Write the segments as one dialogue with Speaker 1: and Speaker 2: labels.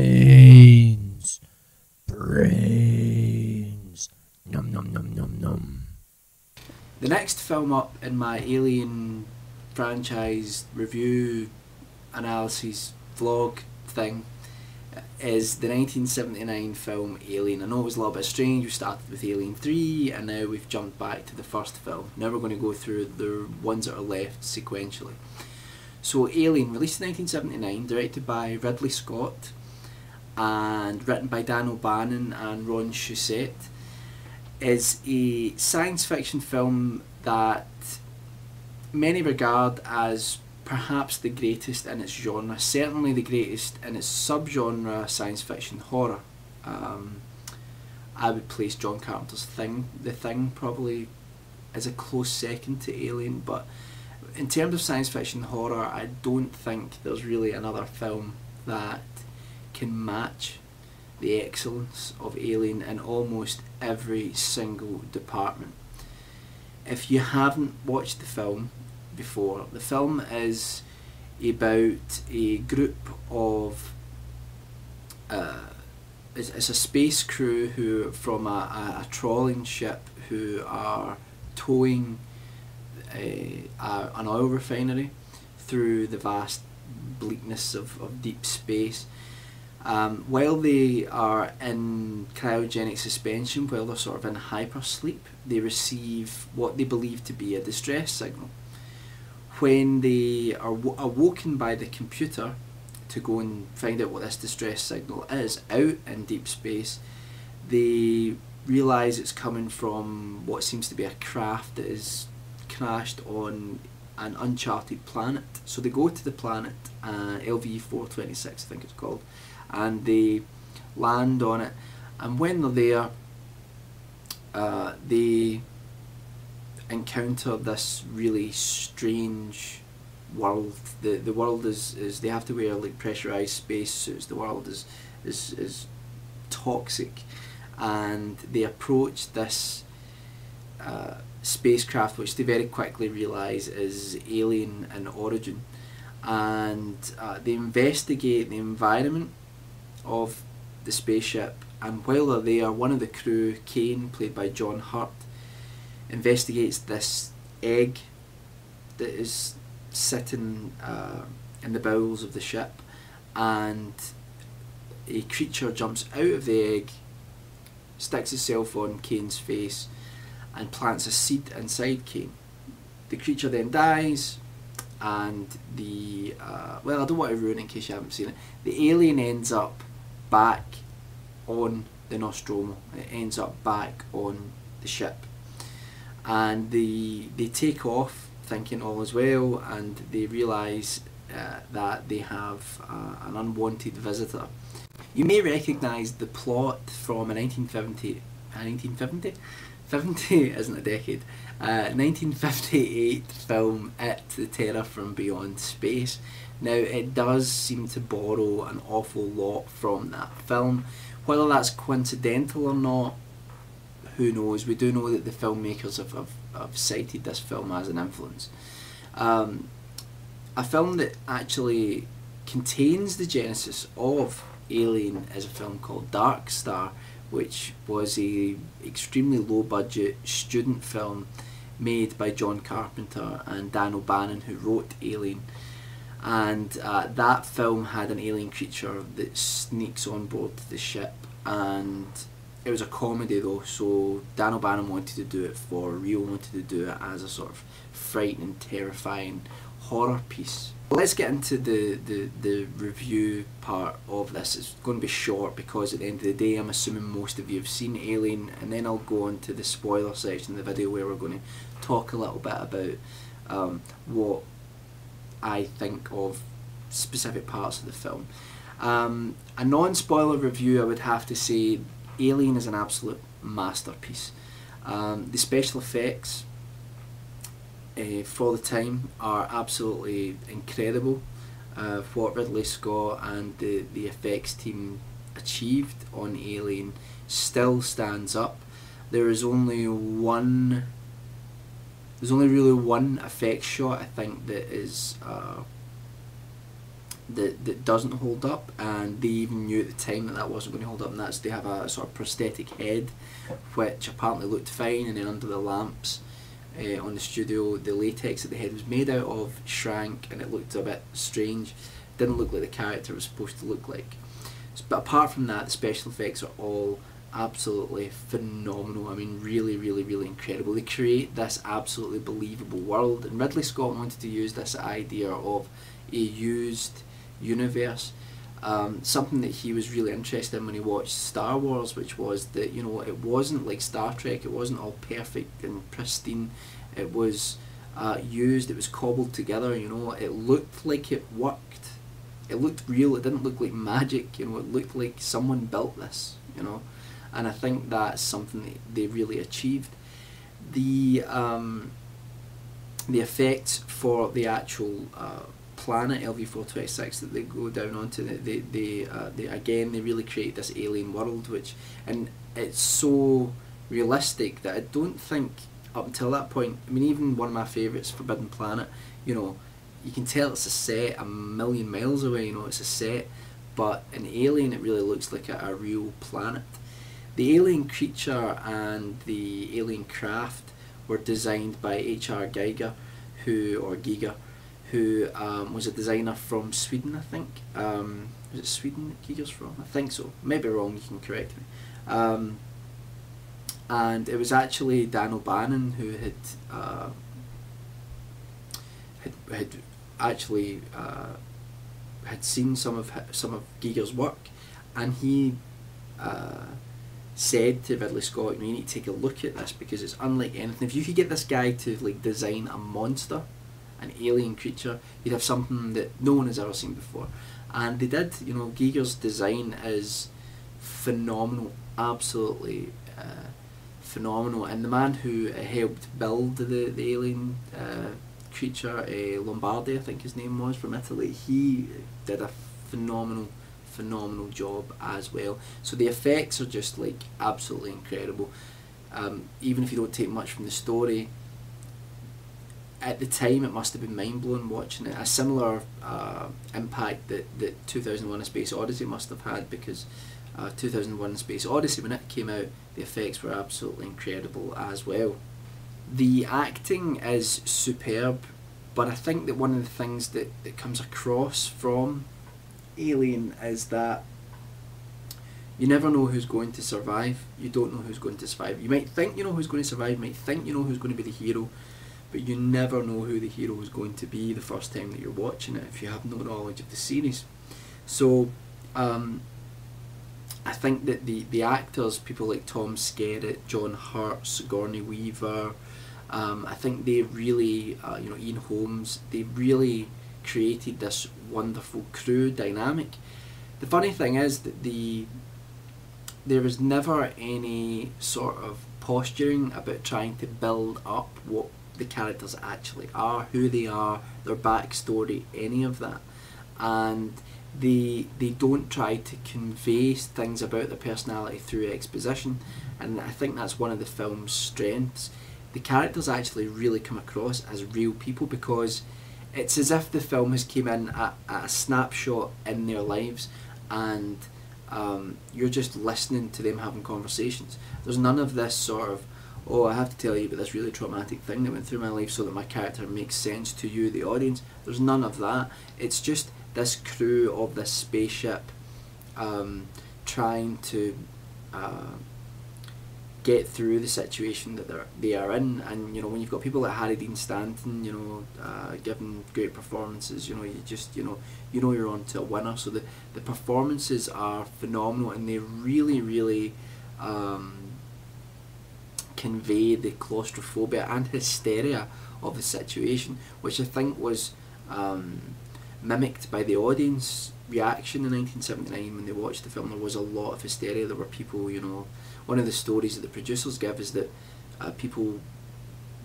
Speaker 1: Brains. Brains. Num num num num num.
Speaker 2: The next film up in my Alien franchise review analysis vlog thing is the 1979 film Alien. I know it was a little bit strange. We started with Alien 3 and now we've jumped back to the first film. Now we're going to go through the ones that are left sequentially. So Alien, released in 1979, directed by Ridley Scott and written by Dan O'Bannon and Ron Shusett, is a science fiction film that many regard as perhaps the greatest in its genre, certainly the greatest in its subgenre, science fiction horror. I would place John Carpenter's The Thing probably as a close second to Alien, but in terms of science fiction horror, I don't think there's really another film that can match the excellence of Alien in almost every single department. If you haven't watched the film before, the film is about a group of it's a space crew who from a trawling ship who are towing an oil refinery through the vast bleakness of deep space. While they are in cryogenic suspension, while they're sort of in hypersleep, they receive what they believe to be a distress signal. When they are awoken by the computer to go and find out what this distress signal is out in deep space, they realise it's coming from what seems to be a craft that is crashed on an uncharted planet. So they go to the planet, LV-426 I think it's called, and they land on it, and when they're there they encounter this really strange world. The world is they have to wear like pressurized spacesuits. The world is toxic, and they approach this spacecraft, which they very quickly realise is alien in origin, and they investigate the environment of the spaceship. And while they're there, one of the crew, Kane, played by John Hurt, investigates this egg that is sitting in the bowels of the ship, and a creature jumps out of the egg, sticks itself on Kane's face, and plants a seed inside Kane. The creature then dies, and the well, I don't want to ruin it in case you haven't seen it. The alien ends up back on the Nostromo. It ends up back on the ship, and they take off thinking all is well, and they realise that they have an unwanted visitor. You may recognise the plot from a 1950 isn't a decade, 1958 film, It, The Terror from Beyond Space. Now it does seem to borrow an awful lot from that film. Whether that's coincidental or not, who knows. We do know that the filmmakers have cited this film as an influence. A film that actually contains the genesis of Alien is a film called Dark Star, which was a extremely low budget student film made by John Carpenter and Dan O'Bannon, who wrote Alien. And that film had an alien creature that sneaks on board the ship, and it was a comedy though, so Dan O'Bannon wanted to do it for real, wanted to do it as a sort of frightening, terrifying horror piece. Let's get into the review part of this. It's going to be short because at the end of the day I'm assuming most of you have seen Alien, and then I'll go on to the spoiler section of the video where we're going to talk a little bit about what I think of specific parts of the film. A non-spoiler review, I would have to say Alien is an absolute masterpiece. The special effects for the time are absolutely incredible. What Ridley Scott and the effects team achieved on Alien still stands up. There is only one. There's only really one effects shot I think that is that doesn't hold up, and they even knew at the time that that wasn't going to hold up, and that's they have a sort of prosthetic head which apparently looked fine, and then under the lamps on the studio, the latex that the head was made out of shrank and it looked a bit strange. Didn't look like the character was supposed to look like. But apart from that, the special effects are all absolutely phenomenal. I mean, really, really, really incredible. They create this absolutely believable world, and Ridley Scott wanted to use this idea of a used universe. Something that he was really interested in when he watched Star Wars, which was that, you know, it wasn't like Star Trek, it wasn't all perfect and pristine. It was used, it was cobbled together, you know, it looked like it worked. It looked real, it didn't look like magic, you know, it looked like someone built this, you know. And I think that's something that they really achieved. The effects for the actual planet LV-426 that they go down onto, they again, they really create this alien world, which, and it's so realistic that I don't think up until that point, I mean, even one of my favourites, Forbidden Planet, you know, you can tell it's a set a million miles away, you know, it's a set, but in Alien it really looks like a real planet. The alien creature and the alien craft were designed by H.R. Giger, who was a designer from Sweden, I think. Was it Sweden that Giger's from? I think so. Maybe wrong, you can correct me. And it was actually Dan O'Bannon who had seen some of Giger's work, and he said to Ridley Scott, you need to take a look at this because it's unlike anything. If you could get this guy to like design a monster, an alien creature, you'd have something that no one has ever seen before. And they did. You know, Giger's design is phenomenal, absolutely phenomenal. And the man who helped build the alien creature, Lombardi, I think his name was, from Italy, he did a phenomenal job as well. So the effects are just like absolutely incredible. Even if you don't take much from the story, at the time it must have been mind-blowing watching it. A similar impact that 2001: A Space Odyssey must have had, because 2001: A Space Odyssey, when it came out, the effects were absolutely incredible as well. The acting is superb, but I think that one of the things that comes across from Alien is that you never know who's going to survive. You don't know who's going to survive. You might think you know who's going to survive, you might think you know who's going to be the hero, but you never know who the hero is going to be the first time that you're watching it if you have no knowledge of the series. So I think that the actors, people like Tom Skerritt, John Hurt, Sigourney Weaver, I think they really, you know, Ian Holmes, they really created this wonderful crew dynamic. The funny thing is that there was never any sort of posturing about trying to build up what the characters actually are, who they are, their backstory, any of that. And they don't try to convey things about their personality through exposition, and I think that's one of the film's strengths. The characters actually really come across as real people, because it's as if the film has came in at a snapshot in their lives, and you're just listening to them having conversations. There's none of this sort of, oh, I have to tell you about this really traumatic thing that went through my life so that my character makes sense to you, the audience. There's none of that. It's just this crew of this spaceship trying to get through the situation that they are in. And you know, when you've got people like Harry Dean Stanton, you know, giving great performances, you know, you know you're on to a winner. So the performances are phenomenal, and they really convey the claustrophobia and hysteria of the situation, which I think was mimicked by the audience reaction in 1979 when they watched the film. There was a lot of hysteria. There were people, you know, one of the stories that the producers give is that people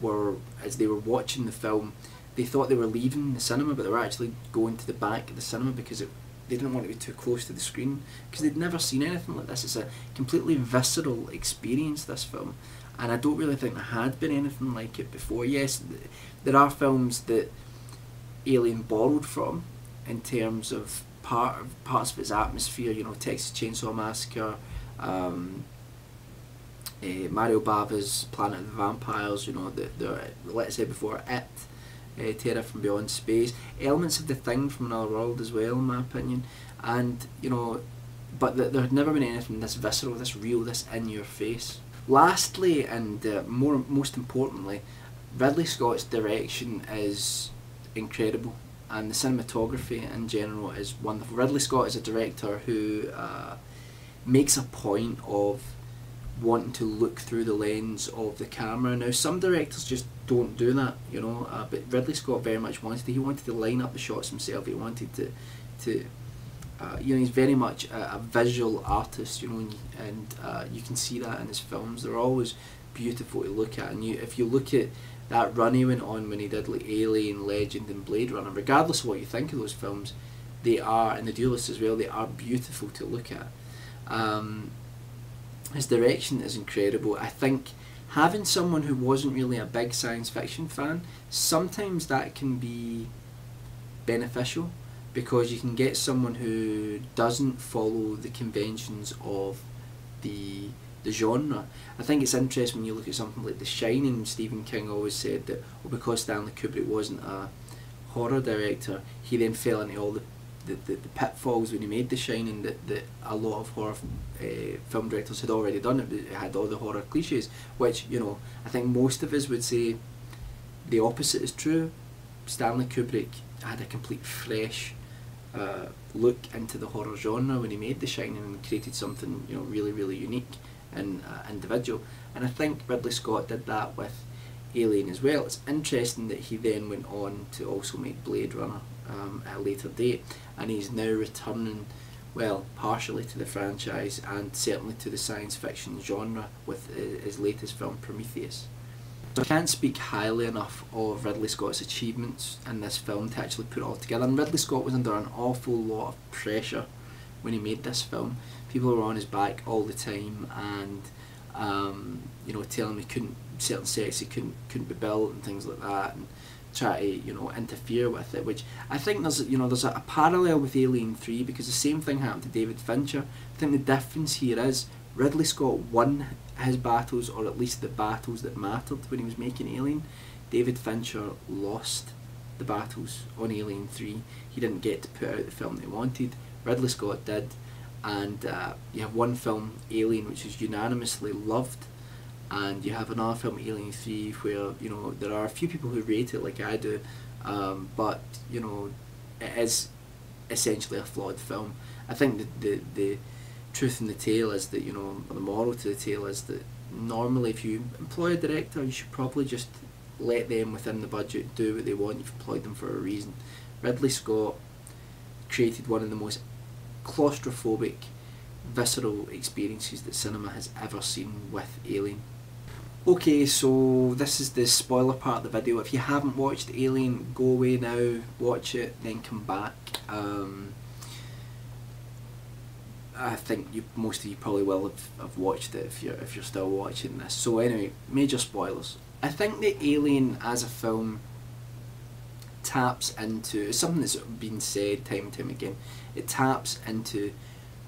Speaker 2: were, as they were watching the film, they thought they were leaving the cinema, but they were actually going to the back of the cinema because they didn't want to be too close to the screen, because they'd never seen anything like this. It's a completely visceral experience, this film, and I don't really think there had been anything like it before. Yes, there are films that Alien borrowed from, in terms of parts of its atmosphere. You know, Texas Chainsaw Massacre, Mario Bava's Planet of the Vampires. You know, the let's say before It, Terror from Beyond Space, elements of The Thing from Another World as well, in my opinion. And you know, but there had never been anything this visceral, this real, this in your face. Lastly, and most importantly, Ridley Scott's direction is incredible, and the cinematography in general is wonderful. Ridley Scott is a director who makes a point of wanting to look through the lens of the camera. Now, some directors just don't do that, you know, but Ridley Scott very much wanted to. He wanted to line up the shots himself. He wanted to you know, he's very much a visual artist, you know, and you can see that in his films. They're always beautiful to look at, and if you look at that run he went on when he did like Alien, Legend and Blade Runner, regardless of what you think of those films, they are, and The Duelist as well, they are beautiful to look at. His direction is incredible. I think having someone who wasn't really a big science fiction fan, sometimes that can be beneficial, because you can get someone who doesn't follow the conventions of the genre. I think it's interesting when you look at something like The Shining. Stephen King always said that, well, because Stanley Kubrick wasn't a horror director, he then fell into all the pitfalls when he made The Shining that a lot of horror film directors had already done. It had all the horror cliches, which, you know, I think most of us would say the opposite is true. Stanley Kubrick had a complete fresh look into the horror genre when he made The Shining and created something, you know, really, really unique and individual. And I think Ridley Scott did that with Alien as well. It's interesting that he then went on to also make Blade Runner at a later date, and he's now returning, well, partially to the franchise and certainly to the science fiction genre with his latest film, Prometheus. I can't speak highly enough of Ridley Scott's achievements in this film to actually put it all together. And Ridley Scott was under an awful lot of pressure when he made this film. People were on his back all the time, and you know, telling him certain sets he couldn't be built and things like that, and try to, you know, interfere with it. Which I think there's a parallel with Alien 3, because the same thing happened to David Fincher. I think the difference here is Ridley Scott won his battles, or at least the battles that mattered when he was making Alien. David Fincher lost the battles on Alien 3. He didn't get to put out the film that he wanted. Ridley Scott did, and you have one film, Alien, which is unanimously loved, and you have another film, Alien 3, where, you know, there are a few people who rate it like I do, but, you know, it is essentially a flawed film. I think the truth in the tale is that, you know, the moral to the tale is that normally if you employ a director, you should probably just let them within the budget do what they want. You've employed them for a reason. Ridley Scott created one of the most claustrophobic, visceral experiences that cinema has ever seen with Alien. Okay, so this is the spoiler part of the video. If you haven't watched Alien, go away now, watch it, then come back. I think most of you probably will have watched it if you're still watching this. So anyway, major spoilers. I think that Alien as a film taps into something that's been said time and time again. It taps into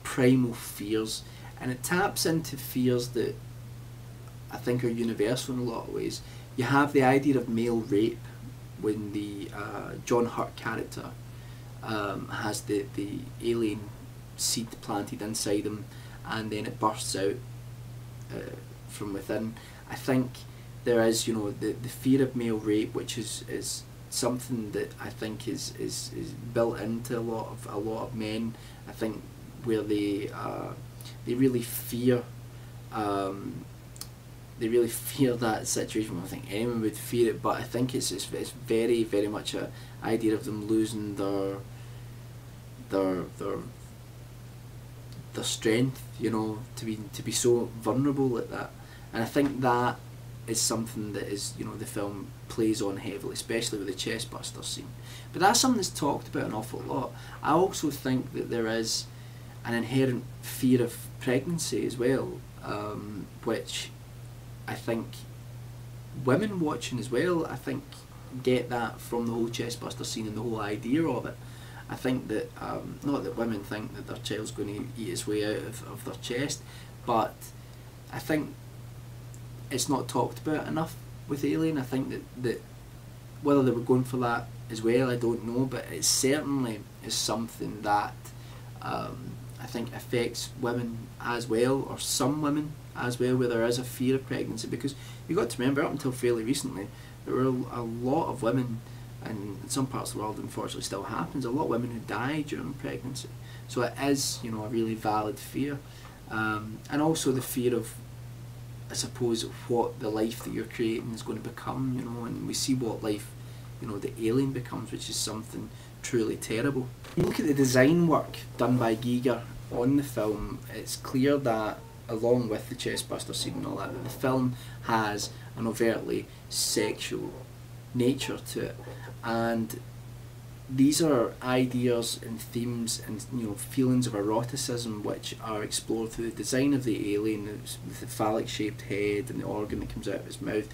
Speaker 2: primal fears, and it taps into fears that I think are universal in a lot of ways. You have the idea of male rape when the John Hurt character has the alien seed planted inside him, and then it bursts out from within. I think there is, you know, the fear of male rape, which is something that I think is built into a lot of men. I think where they really fear that situation. I think anyone would fear it, but I think it's very, very much a idea of them losing their strength, you know, to be so vulnerable like that. And I think that is something that is, you know, the film plays on heavily, especially with the chestbuster scene. But that's something that's talked about an awful lot. I also think that there is an inherent fear of pregnancy as well, which I think women watching as well, I think, get that from the whole chestbuster scene and the whole idea of it. I think that, not that women think that their child's going to eat its way out of their chest, but I think it's not talked about enough with Alien. I think that whether they were going for that as well, I don't know, but it certainly is something that I think affects women as well, or some women as well, where there is a fear of pregnancy. Because you've got to remember, up until fairly recently, there were a lot of women, and in some parts of the world unfortunately still happens, a lot of women who die during pregnancy. So it is, you know, a really valid fear. And also the fear of, I suppose, what the life that you're creating is going to become, you know, and we see what life, you know, the alien becomes, which is something truly terrible. You look at the design work done by Giger on the film, it's clear that, along with the chestbuster scene and all that, the film has an overtly sexual nature to it, and these are ideas and themes and, you know, feelings of eroticism which are explored through the design of the alien, with the phallic shaped head and the organ that comes out of his mouth,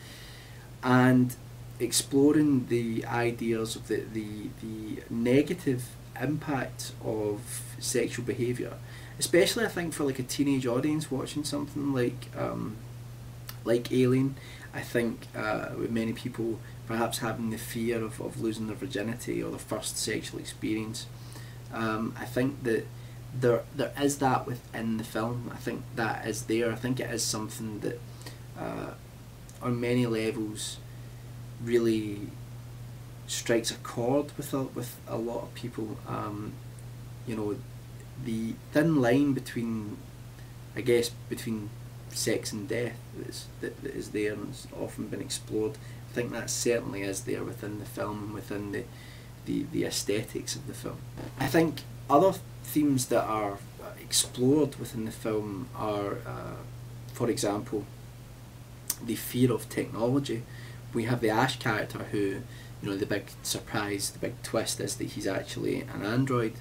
Speaker 2: and exploring the ideas of the negative impact of sexual behaviour, especially I think for like a teenage audience watching something like Alien. I think with many people perhaps having the fear of losing their virginity or their first sexual experience, I think that there is that within the film. I think that is there. I think it is something that on many levels really strikes a chord with a lot of people. You know, the thin line between, I guess, between sex and death that is there and has often been explored. I think that certainly is there within the film and within the aesthetics of the film. I think other themes that are explored within the film are, for example, the fear of technology. We have the Ash character who, you know, the big surprise, the big twist is that he's actually an android,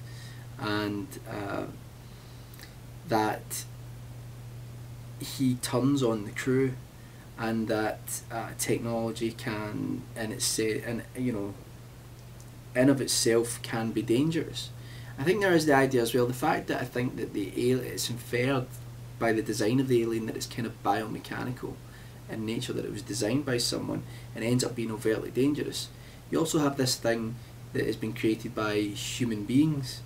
Speaker 2: and that he turns on the crew, and that technology can, in of itself, can be dangerous. I think there is the idea as well, the fact that I think that it's inferred by the design of the alien that it's kind of biomechanical in nature, that it was designed by someone and ends up being overtly dangerous. You also have this thing that has been created by human beings,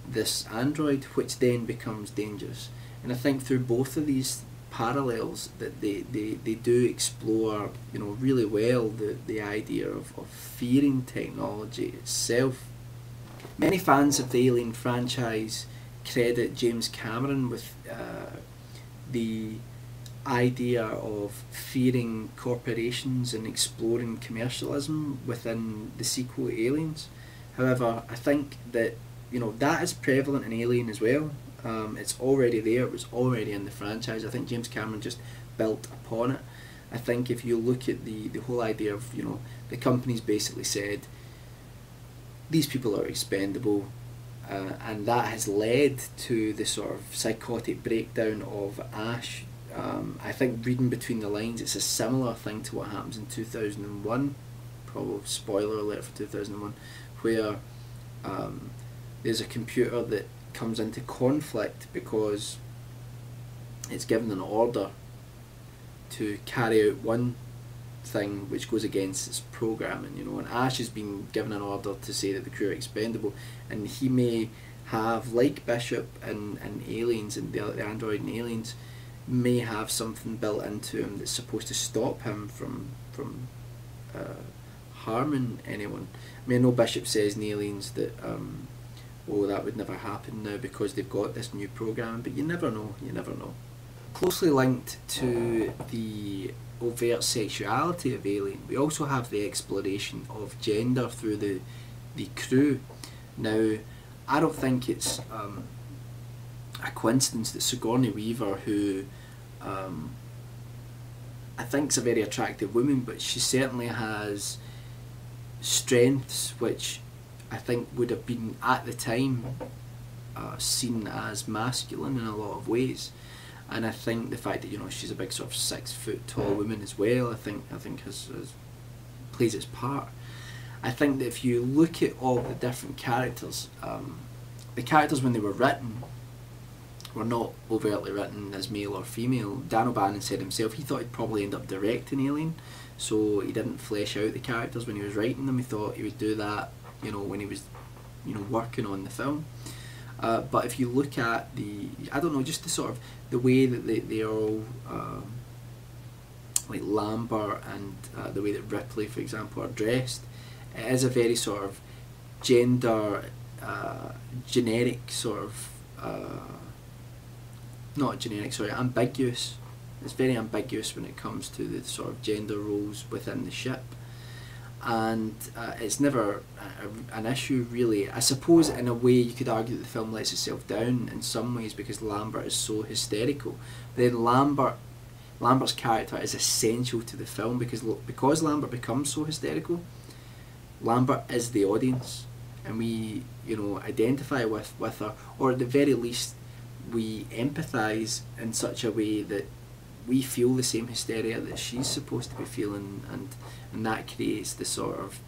Speaker 2: this android, which then becomes dangerous. And I think through both of these parallels that they do explore, you know, really well the idea of fearing technology itself. Many fans of the Alien franchise credit James Cameron with the idea of fearing corporations and exploring commercialism within the sequel Aliens. However, I think that, you know, that is prevalent in Alien as well. It's already there, it was already in the franchise. I think James Cameron just built upon it. I think if you look at the whole idea of, you know, the company's basically said these people are expendable, and that has led to the sort of psychotic breakdown of Ash. I think reading between the lines, it's a similar thing to what happens in 2001, probably spoiler alert for 2001, where there's a computer that comes into conflict because it's given an order to carry out one thing which goes against its programming, you know, and Ash has been given an order to say that the crew are expendable, and he may have, like Bishop and Aliens and the android and Aliens, may have something built into him that's supposed to stop him from harming anyone. I mean, I know Bishop says in Aliens that oh, that would never happen now because they've got this new program, but you never know, you never know. Closely linked to the overt sexuality of Alien, we also have the exploration of gender through the crew. Now, I don't think it's a coincidence that Sigourney Weaver, who I think is a very attractive woman, but she certainly has strengths which I think would have been at the time seen as masculine in a lot of ways. And I think the fact that, you know, she's a big sort of 6 foot tall woman as well, I think has plays its part. I think that if you look at all the different characters, the characters when they were written were not overtly written as male or female. Dan O'Bannon said himself he thought he'd probably end up directing Alien, so he didn't flesh out the characters when he was writing them. He thought he would do that, when he was, working on the film. But if you look at I don't know, just the sort of the way that they are all, like Lambert and the way that Ripley, for example, are dressed, it is a very sort of gender, generic sort of, not generic, sorry, ambiguous. It's very ambiguous when it comes to the sort of gender roles within the ship. And it's never an issue really. I suppose in a way you could argue that the film lets itself down in some ways because Lambert is so hysterical. Then Lambert's character is essential to the film because Lambert becomes so hysterical. Lambert is the audience, and we identify with her, or at the very least we empathise in such a way that we feel the same hysteria that she's supposed to be feeling, and that creates the sort of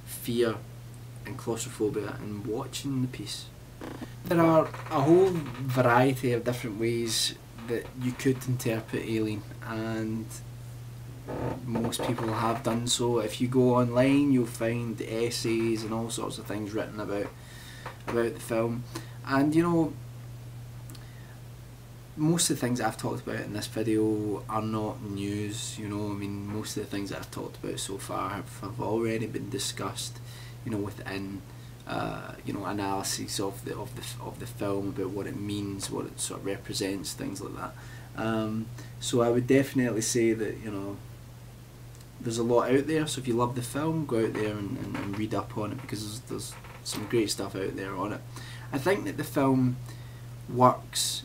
Speaker 2: fear and claustrophobia in watching the piece. There are a whole variety of different ways that you could interpret Alien, and most people have done so. If you go online, you'll find essays and all sorts of things written about the film, and most of the things I've talked about in this video are not news. Most of the things that I've talked about so far have already been discussed, within analyses of the film, about what it means, what it sort of represents, things like that. So I would definitely say that there's a lot out there. So if you love the film, go out there and read up on it, because there's some great stuff out there on it. I think that the film works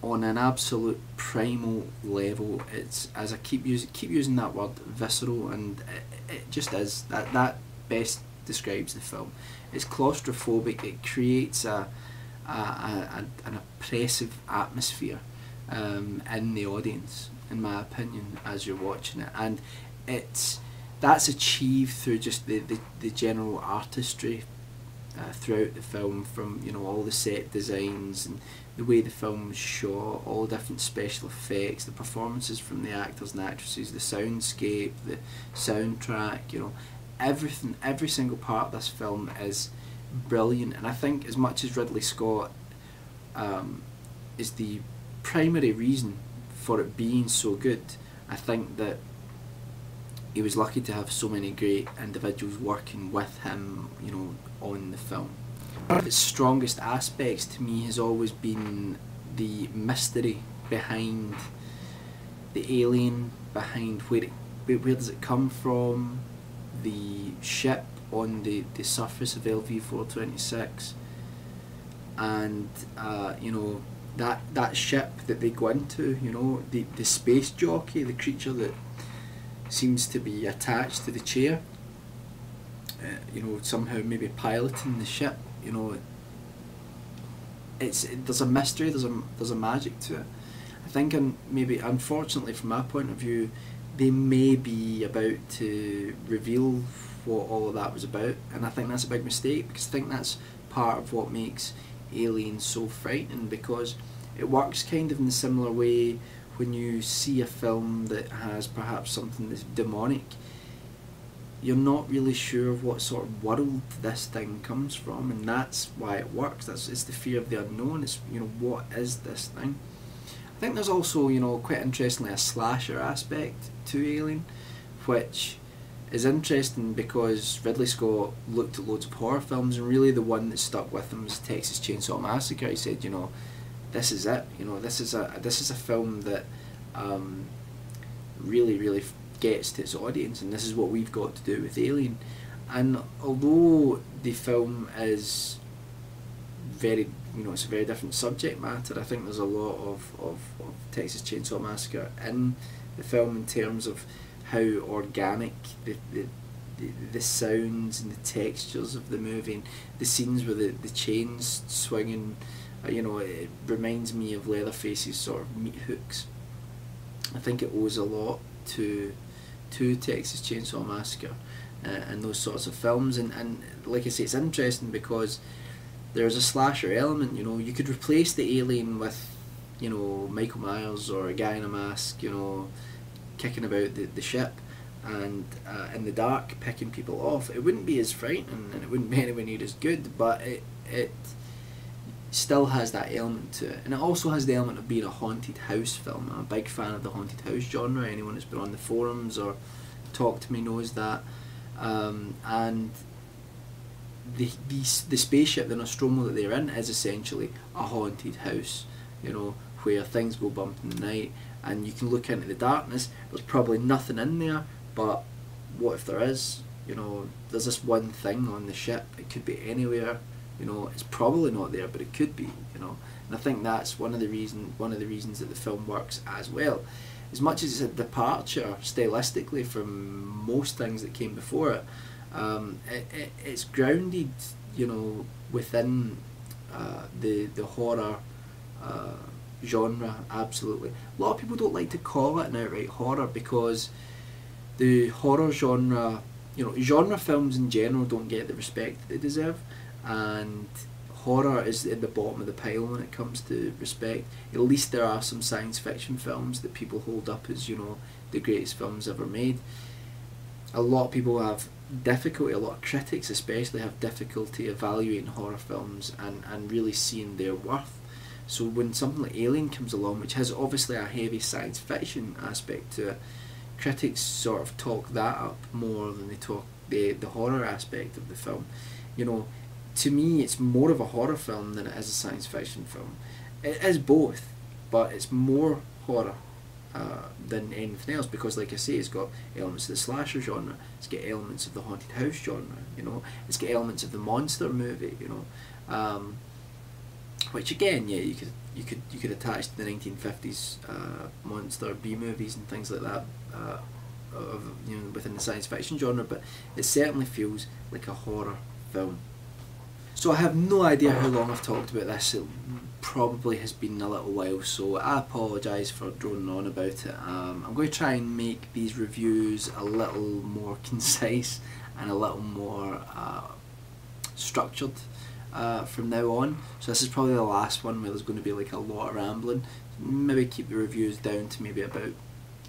Speaker 2: on an absolute primal level. It's, as I keep using that word, visceral, and it just is. That best describes the film. It's claustrophobic. It creates an oppressive atmosphere in the audience, in my opinion, as you're watching it, and that's achieved through just the general artistry throughout the film, from all the set designs and the way the film was shot, all the different special effects, the performances from the actors and actresses, the soundscape, the soundtrack, everything, every single part of this film is brilliant. And I think as much as Ridley Scott is the primary reason for it being so good, I think that he was lucky to have so many great individuals working with him, on the film. One of its strongest aspects to me has always been the mystery behind the alien, behind where does it come from, the ship on the surface of LV-426, and that ship that they go into, the space jockey, the creature that seems to be attached to the chair, somehow maybe piloting the ship. There's a mystery, there's a magic to it. I think, and maybe unfortunately from my point of view, they may be about to reveal what all of that was about, and I think that's a big mistake, because I think that's part of what makes Alien so frightening, because it works kind of in a similar way when you see a film that has perhaps something that's demonic. You're not really sure of what sort of world this thing comes from, and that's why it works. It's the fear of the unknown. It's what is this thing? I think there's also quite interestingly a slasher aspect to Alien, which is interesting because Ridley Scott looked at loads of horror films, and really the one that stuck with him was Texas Chainsaw Massacre. He said, this is it. This is a film that really gets to its audience, and this is what we've got to do with Alien. And although the film is very, it's a very different subject matter, I think there's a lot of Texas Chainsaw Massacre in the film in terms of how organic the sounds and the textures of the movie, and the scenes with the chains swinging, it reminds me of Leatherface's sort of meat hooks. I think it owes a lot to Texas Chainsaw Massacre. and those sorts of films. And like I say, it's interesting because there's a slasher element. You know, you could replace the alien with, you know, Michael Myers or a guy in a mask, you know, kicking about the ship, and in the dark picking people off. It wouldn't be as frightening and it wouldn't be anywhere near as good, but it still has that element to it. And it also has the element of being a haunted house film. I'm a big fan of the haunted house genre. Anyone that's been on the forums or talked to me knows that. And the spaceship, the Nostromo that they're in, is essentially a haunted house, you know, where things go bump in the night, and you can look into the darkness. There's probably nothing in there, but what if there is? You know, there's this one thing on the ship. It could be anywhere. You know, it's probably not there, but it could be. You know, and I think that's one of the reasons that the film works as well. As much as it's a departure stylistically from most things that came before it, it's grounded, you know, within the horror genre. Absolutely. A lot of people don't like to call it an outright horror because the horror genre, you know, genre films in general don't get the respect that they deserve, and horror is at the bottom of the pile when it comes to respect. At least there are some science fiction films that people hold up as, you know, the greatest films ever made. A lot of people have difficulty, a lot of critics especially have difficulty evaluating horror films and really seeing their worth. So when something like Alien comes along, which has obviously a heavy science fiction aspect to it, critics sort of talk that up more than they talk the horror aspect of the film. You know, to me it's more of a horror film than it is a science fiction film. It is both, but it's more horror than anything else, because like I say, it's got elements of the slasher genre, it's got elements of the haunted house genre, you know, it's got elements of the monster movie, you know, which again, yeah, you could attach to the 1950s monster B movies and things like that, of, you know, within the science fiction genre, but it certainly feels like a horror film. So I have no idea how long I've talked about this. It probably has been a little while, so I apologise for droning on about it. I'm going to try and make these reviews a little more concise and a little more structured from now on. So this is probably the last one where there's going to be like a lot of rambling. Maybe keep the reviews down to maybe about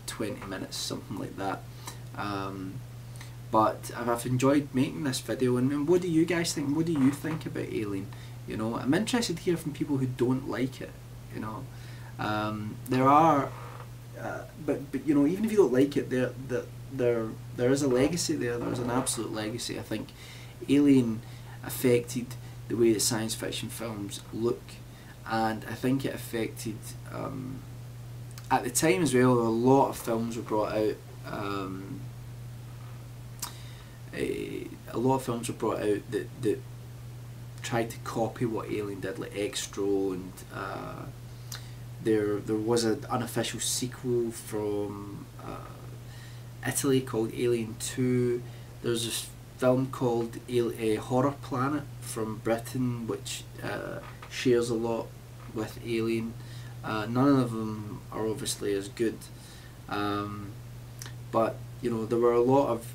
Speaker 2: 20 minutes, something like that. But I've enjoyed making this video, and what do you guys think? What do you think about Alien? You know, I'm interested to hear from people who don't like it. You know, there are, but you know, even if you don't like it, there is a legacy there. There's an absolute legacy. I think Alien affected the way that science fiction films look, and I think it affected at the time as well. A lot of films were brought out. A lot of films were brought out that tried to copy what Alien did, like Extro, and there was an unofficial sequel from Italy called Alien 2. There's this film called Horror Planet from Britain, which shares a lot with Alien. None of them are obviously as good, but you know, there were a lot of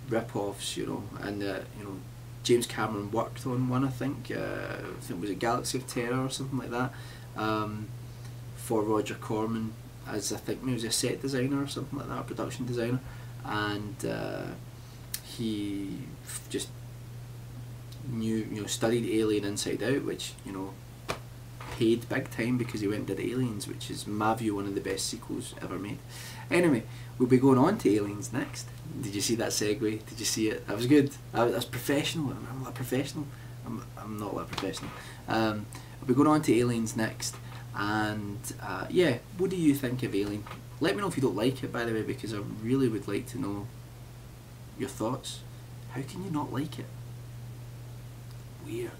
Speaker 2: rip-offs, you know, and you know, James Cameron worked on one, I think it was a Galaxy of Terror or something like that, for Roger Corman, as I think maybe he was a set designer or something like that, a production designer, and he just studied Alien inside out, which, you know, paid big time, because he went and did Aliens, which is, in my view, one of the best sequels ever made. Anyway, we'll be going on to Aliens next. Did you see that segue? Did you see it? That was good. I was professional. I'm not professional. I'm not that professional. We'll be going on to Aliens next, and yeah, what do you think of Alien? Let me know if you don't like it, by the way, because I really would like to know your thoughts. How can you not like it? Weird.